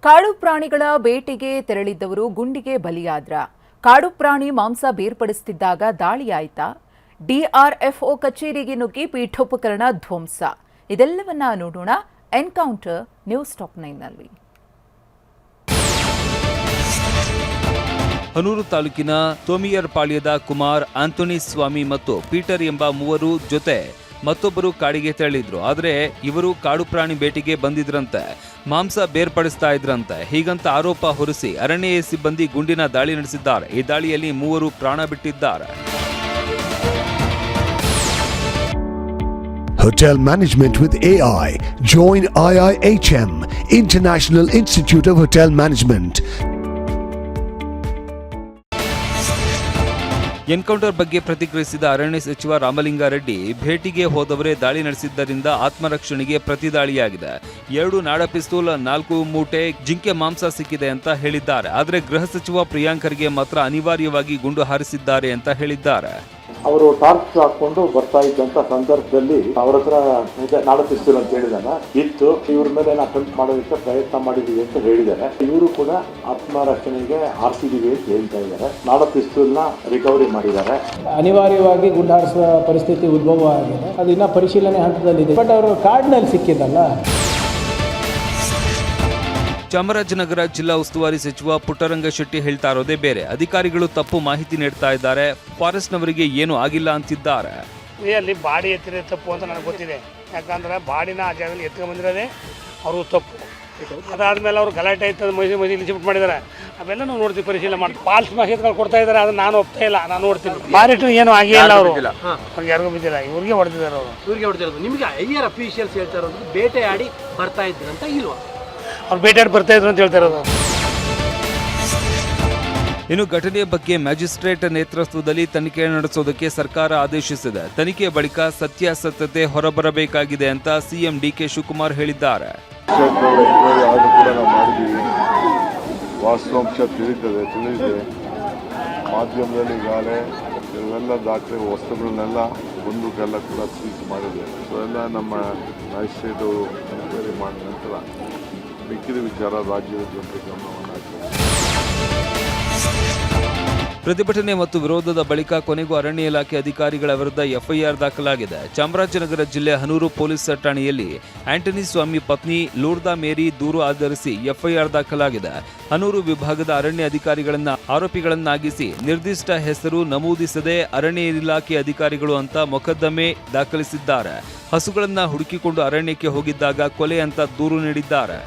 ಕಾಡು ಪ್ರಾಣಿಗಳ ಬೇಟೆಗೆ ತೆರಳಿದ್ದವರು ಗುಂಡಿಗೆ ಬಲಿಯಾದ್ರ. ಕಾಡು ಪ್ರಾಣಿ ಮಾಂಸ ಬೇರ್ಪಡಿಸುತ್ತಿದ್ದಾಗ ದಾಳಿಯಾಯಿತಾ? ಡಿಆರ್ಎಫ್ಒ ಕಚೇರಿಗೆ ನುಗ್ಗಿ ಪೀಠೋಪಕರಣ ಧ್ವಂಸ. ಇದೆಲ್ಲವನ್ನ ನೋಡೋಣ ಎನ್ಕೌಂಟರ್ ನ್ಯೂಸ್ ಟಾಪ್ 9ನಲ್ಲಿ. ಹನೂರು ತಾಲೂಕಿನ ತೋಮಿಯರ್ಪಾಳ್ಯದ ಕುಮಾರ್, ಆಂಥೋನಿ ಸ್ವಾಮಿ ಮತ್ತು ಪೀಟರ್ ಎಂಬ ಮೂವರು ಜೊತೆ ಮತ್ತೊಬ್ಬರು ಕಾಡಿಗೆ ತೆರಳಿದ್ರು. ಆದರೆ ಇವರು ಕಾಡು ಪ್ರಾಣಿ ಬೇಟೆಗೆ ಬಂದಿದ್ರಂತೆ, ಮಾಂಸ ಬೇರ್ಪಡಿಸ್ತಾ ಇದ್ರಂತೆ. ಹೀಗಂತ ಆರೋಪ ಹೊರಿಸಿ ಅರಣ್ಯ ಸಿಬ್ಬಂದಿ ಗುಂಡಿನ ದಾಳಿ ನಡೆಸಿದ್ದಾರೆ. ಈ ದಾಳಿಯಲ್ಲಿ ಮೂವರು ಪ್ರಾಣ ಬಿಟ್ಟಿದ್ದಾರೆ. Hotel Management with AI. Join IIHM, International Institute of Hotel Management. Encounter ಬಗ್ಗೆ ಪ್ರತಿಕ್ರಿಯಿಸಿದ ಅರಣ್ಯ ಸಚಿವ ರಾಮಲಿಂಗಾರೆಡ್ಡಿ, ಭೇಟಿಗೆ ಹೋದವರೇ ದಾಳಿ ನಡೆಸಿದ್ದರಿಂದ ಆತ್ಮರಕ್ಷಣೆಗೆ ಪ್ರತಿದಾಳಿಯಾಗಿದೆ. 2 ನಾಡ ಪಿಸ್ತೂಲ್, 4 ಮೂಟೆ ಜಿಂಕೆ ಮಾಂಸ ಸಿಕ್ಕಿದೆ ಅಂತ ಹೇಳಿದ್ದಾರೆ. ಆದರೆ ಗೃಹ ಸಚಿವ ಪ್ರಿಯಾಂಕ್ ಖರ್ಗೆ ಮಾತ್ರ ಅನಿವಾರ್ಯವಾಗಿ ಗುಂಡು ಹಾರಿಸಿದ್ದಾರೆ ಅಂತ ಹೇಳಿದ್ದಾರೆ. ಅವರು ಟಾರ್ಚ್ ಹಾಕೊಂಡು ಬರ್ತಾ ಇದ್ದಂತ ಸಂದರ್ಭದಲ್ಲಿ ಅವರ ಹತ್ರ ನಾಡ ಪಿಸ್ತೂಲ್ ಅಂತ ಹೇಳಿದಾಗ ಇತ್ತು. ಇವ್ರ ಮೇಲೆ ಅಟೆಂಪ್ಟ್ ಮಾಡೋದಕ್ಕೆ ಪ್ರಯತ್ನ ಮಾಡಿದೀವಿ ಅಂತ ಹೇಳಿದ್ದಾರೆ. ಇವರು ಕೂಡ ಆತ್ಮರಕ್ಷಣೆಗೆ ಆರ್ಸಿದೀವಿ ಅಂತ ಹೇಳ್ತಾ ಇದ್ದಾರೆ. ನಾಡ ಪಿಸ್ತೂಲ್ ನ ರಿಕವರಿ ಮಾಡಿದ್ದಾರೆ. ಅನಿವಾರ್ಯವಾಗಿ ಗುಂಡಾರಿಸುವ ಪರಿಸ್ಥಿತಿ ಉದ್ಭವ ಆಗಿದೆ. ಅದು ಇನ್ನ ಪರಿಶೀಲನೆ ಹಂತದಲ್ಲಿದೆ. ಬಟ್ ಅವರು ಕಾರ್ಡ್ನಲ್ಲಿ ಸಿಕ್ಕಿದ್ದಲ್ಲ. ಚಾಮರಾಜನಗರ ಜಿಲ್ಲಾ ಉಸ್ತುವಾರಿ ಸಚಿವ ಪುಟ್ಟರಂಗ ಶೆಟ್ಟಿ ಹೇಳ್ತಾ ಇರೋದೇ ಬೇರೆ. ಅಧಿಕಾರಿಗಳು ತಪ್ಪು ಮಾಹಿತಿ ನೀಡ್ತಾ ಇದ್ದಾರೆ. ಫಾರೆಸ್ಟ್ನವರಿಗೆ ಏನು ಆಗಿಲ್ಲ ಅಂತಿದ್ದಾರೆ. ಅಲ್ಲಿ ಬಾಡಿ ಎತ್ತಿರೋ ತಪ್ಪು ಅಂತ ನನಗೆ ಗೊತ್ತಿದೆ. ಯಾಕಂದ್ರೆ ಬಾಡಿನ ಆ ಜಾಗದಲ್ಲಿ ಎತ್ಕೊಂಡು ಬಂದಿರೋದೇ ಅವರು ತಪ್ಪು. ಅದಾದ್ಮೇಲೆ ಅವರು ಗಲಾಟೆ ಆಯ್ತು, ಮೈಸೂರು ಶಿಫ್ಟ್ ಮಾಡಿದ್ದಾರೆ. ಅವೆಲ್ಲ ನಾವು ನೋಡ್ತೀವಿ, ಪರಿಶೀಲನೆ ಮಾಡ್ತೀವಿ. ಫಾಲ್ಸ್ ಮಾಹಿತಿಗಳು ಕೊಡ್ತಾ ಇದ್ದಾರೆ, ಅದನ್ನ ನಾನು ಒಪ್ತಾ ಇಲ್ಲ. ನಾನು ನೋಡ್ತೀನಿ. ಬಾರಿಟ್ಟು ಏನು ಆಗೇ ಇಲ್ಲ, ಅವರು ಅವ್ರಿಗೆ ಯಾರಿಗೂ ಬಿದ್ದಿಲ್ಲ, ಇವ್ರಿಗೆ ಹೊಡೆದಿದ್ದಾರೆ. ಅವರು ಇವ್ರಿಗೆ ಹೊಡೆದಿರೋದು. ನಿಮಗೆ ಐಆರ್ ಅಫಿಷಿಯಲ್ಸ್ ಹೇಳ್ತಾ ಇರೋದು ಬೇಟೆ ಆಡಿ ಬರ್ತಾ ಇದ್ರಂತ ಇಲ್ವಾ? ಅವ್ರು ಬೇಟೆಯಾಡಿ ಬರ್ತಾ ಇದ್ರು ಅಂತ ಹೇಳ್ತಾ ಇರೋದು. ಇನ್ನು ಘಟನೆಯ ಬಗ್ಗೆ ಮ್ಯಾಜಿಸ್ಟ್ರೇಟ್ ನೇತೃತ್ವದಲ್ಲಿ ತನಿಖೆ ನಡೆಸೋದಕ್ಕೆ ಸರ್ಕಾರ ಆದೇಶಿಸಿದೆ. ತನಿಖೆ ಬಳಿಕ ಸತ್ಯಾಸತ್ಯತೆ ಹೊರಬರಬೇಕಾಗಿದೆ ಅಂತ ಸಿಎಂ ಡಿಕೆ ಶಿವಕುಮಾರ್ ಹೇಳಿದ್ದಾರೆ. ವಾಸ್ತವಾಂಶ ತಿಳಿದಿದೆ. ಮಾಧ್ಯಮದಲ್ಲಿ ಈಗಾಗಲೇ ಇವೆಲ್ಲ ದಾಖಲೆ ವಸ್ತುಗಳನ್ನೆಲ್ಲ ಬಂದೂಕೆಲ್ಲ ಕೂಡ ಸೀಸ್ ಮಾಡಿದೆ. ಸೊ ಎಲ್ಲ ನಮ್ಮ ಮ್ಯಾಜಿಸ್ಟ್ರೇಟ್ ಅವರು ಎನ್ಕ್ವೈರಿ ಮಾಡಿದ ನಂತರ ಮಿಕ್ಕಿದ ವಿಚಾರ ರಾಜ್ಯದ ಜನತೆ ಗಮನವನ್ನು ಹಾಕಿದೆ. ಪ್ರತಿಭಟನೆ ಮತ್ತು ವಿರೋಧದ ಬಳಿಕ ಕೊನೆಗೂ ಅರಣ್ಯ ಇಲಾಖೆ ಅಧಿಕಾರಿಗಳ ವಿರುದ್ಧ ಎಫ್ಐಆರ್ ದಾಖಲಾಗಿದೆ. ಚಾಮರಾಜನಗರ ಜಿಲ್ಲೆ ಹನೂರು ಪೊಲೀಸ್ ಠಾಣೆಯಲ್ಲಿ ಆಂಟನಿ ಸ್ವಾಮಿ ಪತ್ನಿ ಲೂರ್ದಾ ಮೇರಿ ದೂರು ಆಧರಿಸಿ ಎಫ್ಐಆರ್ ದಾಖಲಾಗಿದೆ. ಹನೂರು ವಿಭಾಗದ ಅರಣ್ಯ ಅಧಿಕಾರಿಗಳನ್ನ ಆರೋಪಿಗಳನ್ನಾಗಿಸಿ ನಿರ್ದಿಷ್ಟ ಹೆಸರು ನಮೂದಿಸದೆ ಅರಣ್ಯ ಇಲಾಖೆ ಅಧಿಕಾರಿಗಳು ಅಂತ ಮೊಕದ್ದಮೆ ದಾಖಲಿಸಿದ್ದಾರೆ. ಹಸುಗಳನ್ನ ಹುಡುಕಿಕೊಂಡು ಅರಣ್ಯಕ್ಕೆ ಹೋಗಿದ್ದಾಗ ಕೊಲೆ ಅಂತ ದೂರು ನೀಡಿದ್ದಾರೆ.